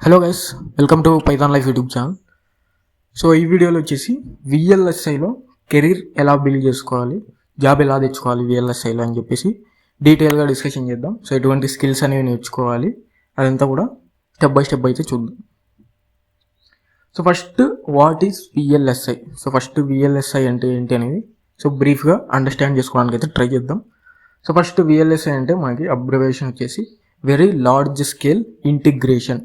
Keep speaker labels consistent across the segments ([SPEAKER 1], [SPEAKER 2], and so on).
[SPEAKER 1] Hello guys, welcome to Python life YouTube channel. So ఈ వీడియోలో వచ్చేసి విఎల్ఎస్ఐలో కెరీర్ ఎలా బిల్డ్ చేసుకోవాలి, జాబ్ ఎలా తెచ్చుకోవాలి విఎల్ఎస్ఐలో అని చెప్పేసి డీటెయిల్గా డిస్కషన్ చేద్దాం. సో ఎటువంటి స్కిల్స్ అనేవి నేర్చుకోవాలి అదంతా కూడా స్టెప్ బై స్టెప్ అయితే చూద్దాం. So first what is VLSI? So first VLSI అంటే ఏంటి అనేది సో బ్రీఫ్గా అండర్స్టాండ్ చేసుకోవడానికి అయితే ట్రై చేద్దాం. సో ఫస్ట్ విఎల్ఎస్ఐ అంటే మనకి అబ్రివేషన్ వచ్చేసి very large scale integration.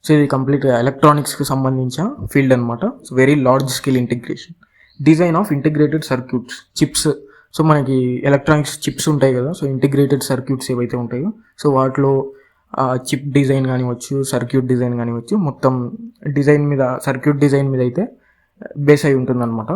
[SPEAKER 1] So ఇది కంప్లీట్గా ఎలక్ట్రానిక్స్కి సంబంధించిన ఫీల్డ్ అనమాట. So very large scale integration, design of integrated circuits, chips. So మనకి ఎలక్ట్రానిక్స్ చిప్స్ ఉంటాయి కదా, సో ఇంటిగ్రేటెడ్ సర్క్యూట్స్ ఏవైతే ఉంటాయో సో వాటిలో చిప్ డిజైన్ కానివచ్చు, సర్క్యూట్ డిజైన్ కానివచ్చు, మొత్తం డిజైన్ మీద, సర్క్యూట్ డిజైన్ మీద అయితే బేస్ అయి ఉంటుంది అనమాట.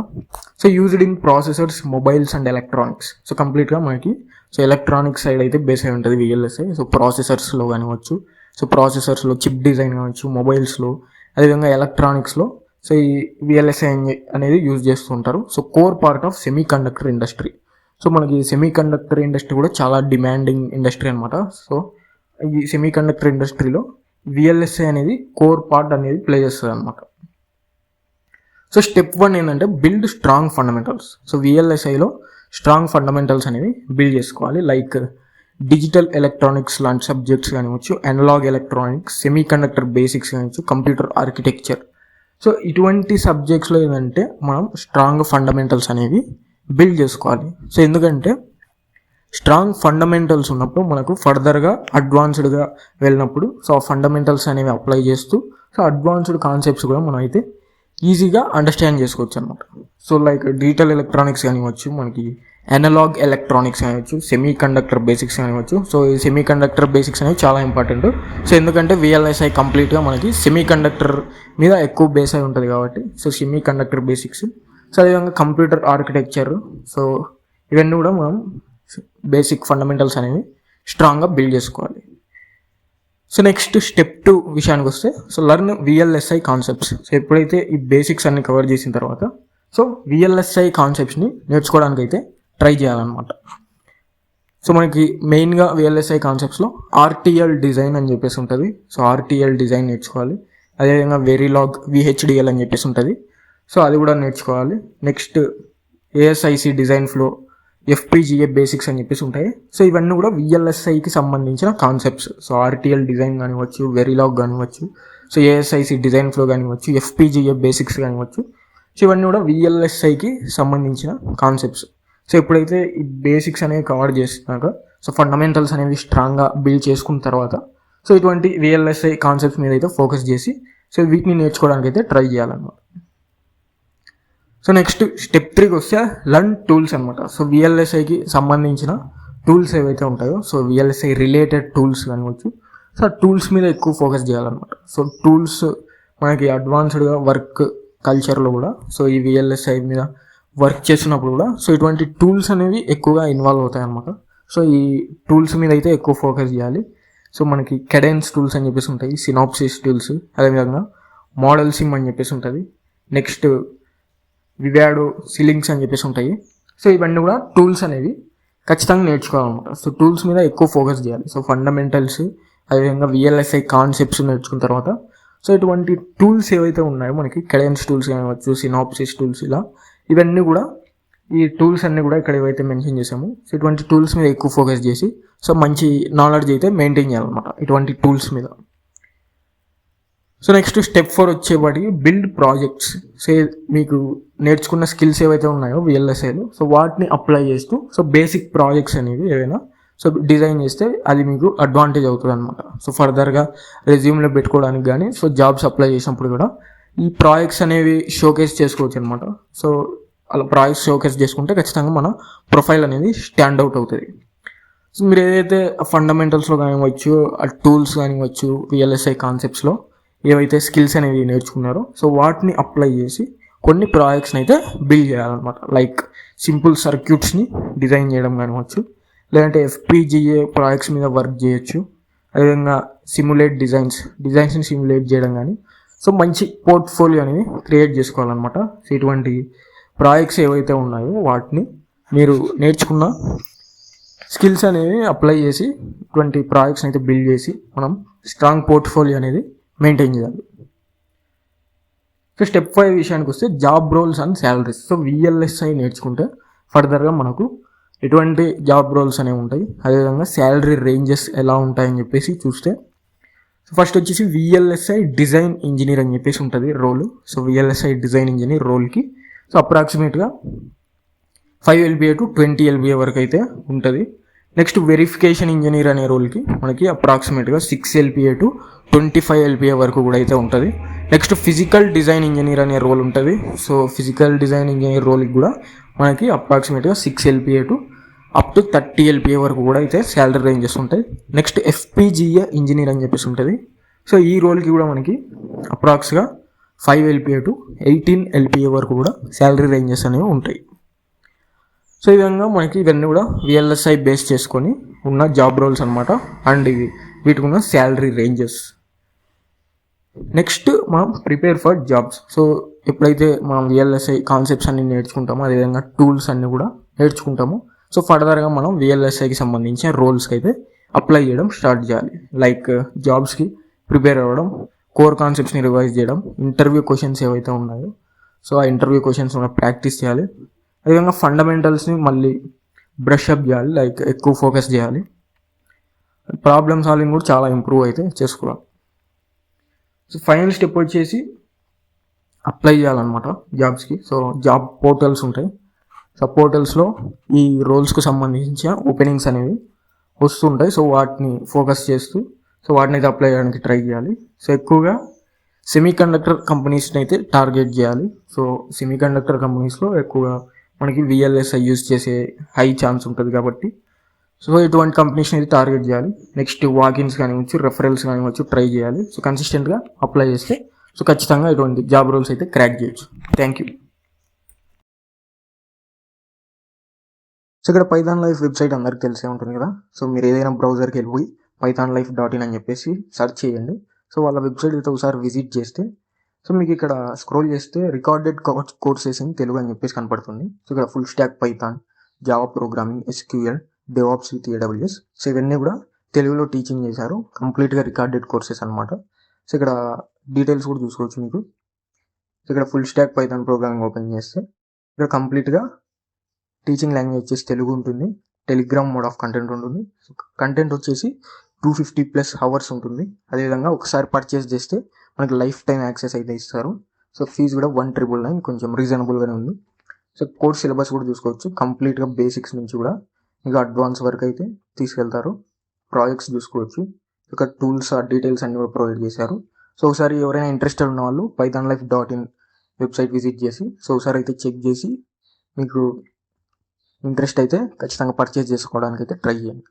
[SPEAKER 1] So used in processors, mobiles and electronics. So కంప్లీట్గా మనకి సో ఎలక్ట్రానిక్స్ సైడ్ అయితే బేస్ అయి ఉంటుంది విఎల్ఎస్ఐ. సో ప్రాసెసర్స్లో కానివచ్చు, సో ప్రాసెసర్స్లో చిప్ డిజైన్ కావచ్చు, మొబైల్స్లో, అదేవిధంగా ఎలక్ట్రానిక్స్లో సో ఈ విఎల్ఎస్ఐ అనేది యూజ్ చేస్తూ ఉంటారు. So core part of semiconductor industry. So మనకి సెమీ కండక్టర్ ఇండస్ట్రీ కూడా చాలా డిమాండింగ్ ఇండస్ట్రీ అనమాట. సో ఈ సెమీ కండక్టర్ ఇండస్ట్రీలో విఎల్ఎస్ఐ అనేది కోర్ పార్ట్ అనేది ప్లే చేస్తుంది అనమాట. సో స్టెప్ 1 ఏంటంటే బిల్డ్ స్ట్రాంగ్ ఫండమెంటల్స్. సో విఎల్ఎస్ఐలో స్ట్రాంగ్ ఫండమెంటల్స్ అనేవి బిల్డ్ చేసుకోవాలి. లైక్ డిజిటల్ ఎలక్ట్రానిక్స్ లాంటి సబ్జెక్ట్స్ కానివచ్చు, analog electronics, semiconductor basics కానివచ్చు, కంప్యూటర్ ఆర్కిటెక్చర్. సో ఇటువంటి సబ్జెక్ట్స్లో ఏంటంటే మనం స్ట్రాంగ్ ఫండమెంటల్స్ అనేవి బిల్డ్ చేసుకోవాలి. సో ఎందుకంటే స్ట్రాంగ్ ఫండమెంటల్స్ ఉన్నప్పుడు మనకు ఫర్దర్గా అడ్వాన్స్డ్గా వెళ్ళినప్పుడు సో ఆ ఫండమెంటల్స్ అనేవి అప్లై చేస్తూ సో అడ్వాన్స్డ్ కాన్సెప్ట్స్ కూడా మనం అయితే ఈజీగా అండర్స్టాండ్ చేసుకోవచ్చు అనమాట. సో లైక్ డిజిటల్ ఎలక్ట్రానిక్స్ కానివచ్చు, మనకి అనలాగ్ ఎలక్ట్రానిక్స్ కానివచ్చు, సెమీ కండక్టర్ బేసిక్స్ కానివచ్చు. సో ఈ సెమీ కండక్టర్ బేసిక్స్ అనేవి చాలా ఇంపార్టెంట్. సో ఎందుకంటే విఎల్ఎస్ఐ కంప్లీట్గా మనకి సెమీ కండక్టర్ మీద ఎక్కువ బేస్ అయి ఉంటుంది కాబట్టి so semi conductor basics. So అదేవిధంగా కంప్యూటర్ ఆర్కిటెక్చర్. సో ఇవన్నీ కూడా మనం బేసిక్ ఫండమెంటల్స్ అనేవి స్ట్రాంగ్గా బిల్డ్ చేసుకోవాలి. సో నెక్స్ట్ స్టెప్ 2 విషయానికి వస్తే so learn VLSI concepts. So ఎప్పుడైతే ఈ బేసిక్స్ అన్ని కవర్ చేసిన తర్వాత సో విఎల్ఎస్ఐ కాన్సెప్ట్స్ని నేర్చుకోవడానికి అయితే ట్రై చేయాలన్నమాట. సో మనకి మెయిన్గా విఎల్ఎస్ఐ కాన్సెప్ట్స్లో ఆర్టీఎల్ డిజైన్ అని చెప్పేసి ఉంటుంది. సో ఆర్టీఎల్ డిజైన్ నేర్చుకోవాలి. అదేవిధంగా వెరీలాగ్ విహెచ్డిఎల్ అని చెప్పేసి ఉంటుంది. సో అది కూడా నేర్చుకోవాలి. Next ASIC design flow, FPGA basics అని చెప్పేసి ఉంటాయి. సో ఇవన్నీ కూడా విఎల్ఎస్ఐకి సంబంధించిన కాన్సెప్ట్స్. సో ఆర్టీఎల్ డిజైన్ కానివచ్చు, వెరీలాగ్ కానివచ్చు, సో ఏఎస్ఐసి డిజైన్ ఫ్లో కానివచ్చు, ఎఫ్పిజిఏ బేసిక్స్ కానివచ్చు. సో ఇవన్నీ కూడా విఎల్ఎస్ఐకి సంబంధించిన కాన్సెప్ట్స్. సో ఎప్పుడైతే ఈ బేసిక్స్ అనేవి కవర్ చేసినాక సో ఫండమెంటల్స్ అనేవి స్ట్రాంగ్గా బిల్డ్ చేసుకున్న తర్వాత సో ఇటువంటి విఎల్ఎస్ఐ కాన్సెప్ట్స్ మీద అయితే ఫోకస్ చేసి సో వీటిని నేర్చుకోవడానికి అయితే ట్రై చేయాలన్నమాట. సో నెక్స్ట్ స్టెప్ 3కి వస్తే లర్న్ టూల్స్ అనమాట. సో విఎల్ఎస్ఐకి సంబంధించిన టూల్స్ ఏవైతే ఉంటాయో సో విఎల్ఎస్ఐ రిలేటెడ్ టూల్స్ కానివచ్చు, సో ఆ టూల్స్ మీద ఎక్కువ ఫోకస్ చేయాలన్నమాట. సో టూల్స్ మనకి అడ్వాన్స్డ్గా వర్క్ కల్చర్లో కూడా సో ఈ విఎల్ఎస్ఐ మీద వర్క్ చేస్తున్నప్పుడు కూడా సో ఇటువంటి టూల్స్ అనేవి ఎక్కువగా ఇన్వాల్వ్ అవుతాయి అన్నమాట. సో ఈ టూల్స్ మీద అయితే ఎక్కువ ఫోకస్ చేయాలి. సో మనకి కెడెన్స్ టూల్స్ అని చెప్పేసి ఉంటాయి, సినాప్సిస్ టూల్స్, అదేవిధంగా మోడల్ సిమ్ అని చెప్పేసి ఉంటుంది. నెక్స్ట్ వివాడో, సిలింక్స్ అని చెప్పేసి ఉంటాయి. సో ఇవన్నీ కూడా టూల్స్ అనేవి ఖచ్చితంగా నేర్చుకోవాలన్నమాట. సో టూల్స్ మీద ఎక్కువ ఫోకస్ చేయాలి. సో ఫండమెంటల్స్, అదేవిధంగా విఎల్ఎస్ఐ కాన్సెప్ట్స్ నేర్చుకున్న తర్వాత సో ఇటువంటి టూల్స్ ఏవైతే ఉన్నాయో మనకి కెడెన్స్ టూల్స్ కావచ్చు, సినాప్సిస్ టూల్స్, ఇలా ఇవన్నీ కూడా ఈ టూల్స్ అన్నీ కూడా ఇక్కడ ఏవైతే మెన్షన్ చేసామో సో ఇటువంటి టూల్స్ మీద ఎక్కువ ఫోకస్ చేసి సో మంచి నాలెడ్జ్ అయితే మెయింటైన్ చేయాలన్నమాట ఇటువంటి టూల్స్ మీద. సో నెక్స్ట్ స్టెప్ 4 వచ్చేవాటికి బిల్డ్ ప్రాజెక్ట్స్. సో మీకు నేర్చుకున్న స్కిల్స్ ఏవైతే ఉన్నాయో విఎల్ఎస్ఐలో సో వాటిని అప్లై చేస్తూ సో బేసిక్ ప్రాజెక్ట్స్ అనేవి ఏవైనా సో డిజైన్ చేస్తే అది మీకు అడ్వాంటేజ్ అవుతుంది అనమాట. సో ఫర్దర్గా రెజ్యూమ్లో పెట్టుకోవడానికి కానీ సో జాబ్స్ అప్లై చేసినప్పుడు కూడా ఈ ప్రాజెక్ట్స్ అనేవి షోకేస్ చేసుకోవచ్చు అనమాట. సో అలా ప్రాజెక్ట్స్ షోకేస్ చేసుకుంటే ఖచ్చితంగా మన ప్రొఫైల్ అనేది స్టాండ్ అవుట్ అవుతుంది. సో మీరు ఏదైతే ఫండమెంటల్స్లో కానివచ్చు, ఆ టూల్స్ కానివచ్చు, విఎల్ఎస్ఐ కాన్సెప్ట్స్లో ఏవైతే స్కిల్స్ అనేవి నేర్చుకున్నారో సో వాటిని అప్లై చేసి కొన్ని ప్రాజెక్ట్స్ని అయితే బిల్డ్ చేయాలన్నమాట. లైక్ సింపుల్ సర్క్యూట్స్ని డిజైన్ చేయడం కానివచ్చు, లేదంటే ఎఫ్పిజిఏ ప్రాజెక్ట్స్ మీద వర్క్ చేయొచ్చు, అదేవిధంగా సిమ్యులేట్ డిజైన్స్ని సిమ్యులేట్ చేయడం కానీ సో మంచి పోర్ట్ఫోలియో అనేది క్రియేట్ చేసుకోవాలన్నమాట. సో ఇటువంటి ప్రాజెక్ట్స్ ఏవైతే ఉన్నాయో వాటిని మీరు నేర్చుకున్న స్కిల్స్ అనేవి అప్లై చేసి ఇటువంటి ప్రాజెక్ట్స్ అయితే బిల్డ్ చేసి మనం స్ట్రాంగ్ పోర్ట్ఫోలియో అనేది మెయింటైన్ చేయాలి. సో స్టెప్ 5 విషయానికి వస్తే job roles and salaries. So VLSI నేర్చుకుంటే ఫర్దర్గా మనకు ఎటువంటి జాబ్ రోల్స్ అనేవి ఉంటాయి, అదేవిధంగా శాలరీ రేంజెస్ ఎలా ఉంటాయని చెప్పేసి చూస్తే, సో ఫస్ట్ వచ్చేసి విఎల్ఎస్ఐ డిజైన్ ఇంజనీర్ అని చెప్పేసి ఉంటుంది role. So VLSI design engineer రోల్కి సో అప్రాక్సిమేట్గా 5 LPA టు 20 LPA వరకు అయితే ఉంటుంది. నెక్స్ట్ వెరిఫికేషన్ ఇంజనీర్ అనే రోల్కి మనకి అప్రాక్సిమేట్గా 6 LPA టు 25 LPA వరకు కూడా అయితే ఉంటుంది. నెక్స్ట్ ఫిజికల్ డిజైన్ ఇంజనీర్ అనే రోల్ ఉంటుంది. సో ఫిజికల్ డిజైన్ ఇంజనీర్ రోల్కి కూడా మనకి అప్రాక్సిమేట్గా 6 LPA to up to 30 LPA వరకు కూడా అయితే శాలరీ రేంజెస్ ఉంటాయి. నెక్స్ట్ FPGA ఇంజనీర్ అని చెప్పేసి ఉంటుంది. సో ఈ రోల్కి కూడా మనకి అప్రాక్స్గా 5 LPA టు 18 LPA వరకు కూడా శాలరీ రేంజెస్ అనేవి ఉంటాయి. సో ఈ విధంగా మనకి ఇవన్నీ కూడా విఎల్ఎస్ఐ బేస్ చేసుకొని ఉన్న జాబ్ రోల్స్ అనమాట. అండ్ ఇవి వీటికి ఉన్న శాలరీ రేంజెస్. నెక్స్ట్ మనం ప్రిపేర్ ఫర్ జాబ్స్. సో ఎప్పుడైతే మనం విఎల్ఎస్ఐ కాన్సెప్ట్స్ అన్ని నేర్చుకుంటామో, అదేవిధంగా టూల్స్ అన్ని కూడా నేర్చుకుంటాము, సో ఫర్దర్గా మనం విఎల్ఎస్ఐకి సంబంధించిన రోల్స్కి అయితే అప్లై చేయడం స్టార్ట్ చేయాలి. లైక్ జాబ్స్కి ప్రిపేర్ అవ్వడం, కోర్ కాన్సెప్ట్స్ని రివైజ్ చేయడం, ఇంటర్వ్యూ క్వశ్చన్స్ ఏవైతే ఉన్నాయో సో ఆ ఇంటర్వ్యూ క్వశ్చన్స్ మనం ప్రాక్టీస్ చేయాలి. అదేవిధంగా ఫండమెంటల్స్ని మళ్ళీ బ్రష్ అప్ చేయాలి, లైక్ ఎక్కువ ఫోకస్ చేయాలి. ప్రాబ్లమ్ సాల్వింగ్ కూడా చాలా ఇంప్రూవ్ అయితే చేసుకోవాలి. సో ఫైనల్ స్టెప్ వచ్చేసి అప్లై చేయాలన్నమాట జాబ్స్కి. సో జాబ్ పోర్టల్స్ ఉంటాయి. సో పోర్టల్స్లో ఈ రోల్స్కి సంబంధించిన ఓపెనింగ్స్ అనేవి వస్తుంటాయి. సో వాటిని ఫోకస్ చేస్తూ సో వాటిని అయితే అప్లై చేయడానికి ట్రై చేయాలి. సో ఎక్కువగా సెమీకండక్టర్ కంపెనీస్ని అయితే టార్గెట్ చేయాలి. సో సెమీకండక్టర్ కంపెనీస్లో ఎక్కువగా మనకి విఎల్ఎస్ఐ యూజ్ చేసే హై ఛాన్స్ ఉంటుంది కాబట్టి సో ఇటువంటి కంపెనీస్ని అయితే టార్గెట్ చేయాలి. నెక్స్ట్ వాకిన్స్ కానివచ్చు, రెఫరల్స్ కానివచ్చు ట్రై చేయాలి. సో కన్సిస్టెంట్గా అప్లై చేస్తే సో ఖచ్చితంగా ఇటువంటి జాబ్ రోల్స్ అయితే క్రాక్ చేయొచ్చు. Thank you. సో ఇక్కడ పైథాన్ లైఫ్ వెబ్సైట్ అందరికి తెలిసే ఉంటుంది కదా. సో మీరు ఏదైనా బ్రౌజర్కి వెళ్ళిపోయి pythonlife.in అని చెప్పేసి సెర్చ్ చేయండి. సో వాళ్ళ వెబ్సైట్ అయితే ఒకసారి విజిట్ చేస్తే సో మీకు ఇక్కడ స్క్రోల్ చేస్తే రికార్డెడ్ కోర్సెస్ ఇన్ తెలుగు అని చెప్పేసి కనపడుతుంది. సో ఇక్కడ full stack Python, Java programming, SQL, DevOps with AWS. So ఇవన్నీ కూడా తెలుగులో టీచింగ్ చేశారు. కంప్లీట్గా రికార్డెడ్ కోర్సెస్ అనమాట. సో ఇక్కడ డీటెయిల్స్ కూడా చూసుకోవచ్చు మీకు. సో ఇక్కడ full stack Python programming open చేస్తే ఇక్కడ కంప్లీట్గా టీచింగ్ లాంగ్వేజ్ వచ్చేసి తెలుగు ఉంటుంది. టెలిగ్రామ్ మోడ్ ఆఫ్ కంటెంట్ ఉంటుంది. సో కంటెంట్ వచ్చేసి 250+ అవర్స్ ఉంటుంది. అదేవిధంగా ఒకసారి పర్చేస్ చేస్తే మనకి లైఫ్ టైం యాక్సెస్ అయితే ఇస్తారు. సో ఫీజు కూడా 1,999, కొంచెం రీజనబుల్గానే ఉంది. సో కోర్స్ సిలబస్ కూడా చూసుకోవచ్చు. కంప్లీట్గా బేసిక్స్ నుంచి కూడా మీకు అడ్వాన్స్ వరకు అయితే తీసుకెళ్తారు. ప్రాజెక్ట్స్ చూసుకోవచ్చు. ఇక్కడ టూల్స్, డీటెయిల్స్ అన్ని కూడా ప్రొవైడ్ చేశారు. సో ఒకసారి ఎవరైనా ఇంట్రెస్టెడ్ ఉన్న వాళ్ళు pythonlife.in వెబ్సైట్ విజిట్ చేసి సో ఒకసారి అయితే చెక్ చేసి మీకు ఇంట్రెస్ట్ అయితే ఖచ్చితంగా పర్చేస్ చేసుకోవడానికి అయితే ట్రై చేయండి.